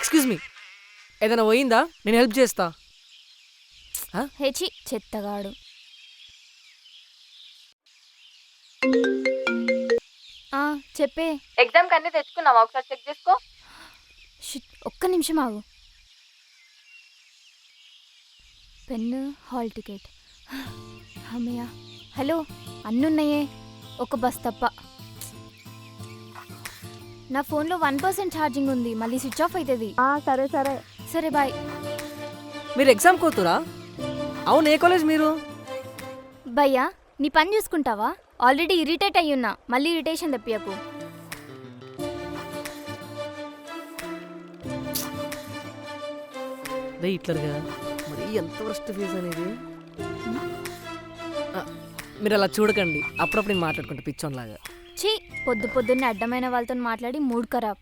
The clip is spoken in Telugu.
ఎక్స్క్యూజ్ మీ, ఏదైనా పోయిందా? నేను హెల్ప్ చేస్తా. హెచి చెత్తగాడు. చెప్పే. ఎగ్జామ్కి అన్నీ తెచ్చుకున్నావా? ఒకసారి చెక్ చేసుకో. ఒక్క నిమిషం ఆగు. Pen, hall ticket. అమ్మయ్య. హలో, అన్నున్నాయే, ఒక బస్ తప్ప. నా ఫోన్లో 1% ఛార్జింగ్ ఉంది, మళ్ళీ స్విచ్ ఆఫ్ అవుతుంది. సరే సరే సరే బాయ్. మీరు ఎగ్జామ్ కోతురా? అవును, ఏ కాలేజ్ మీరు? భయ్యా, నీ పని చూసుకుంటావా? ఆల్రెడీ ఇరిటేట్ అయ్యున్నా, మళ్ళీ ఇరిటేషన్ తెప్పియకు. రే ఇట్లరుగా, మరి ఎంత వరస్ట్ ఫీజ్ అనేది. మీరు అలా చూడకండి, అప్పుడప్పుడు నేను మాట్లాడుకుంటా పిచ్చోన్లాగా. ఛీ, పొద్దున్నే అడ్డమైన వాళ్ళతో మాట్లాడి మూడ్ ఖరాబ్.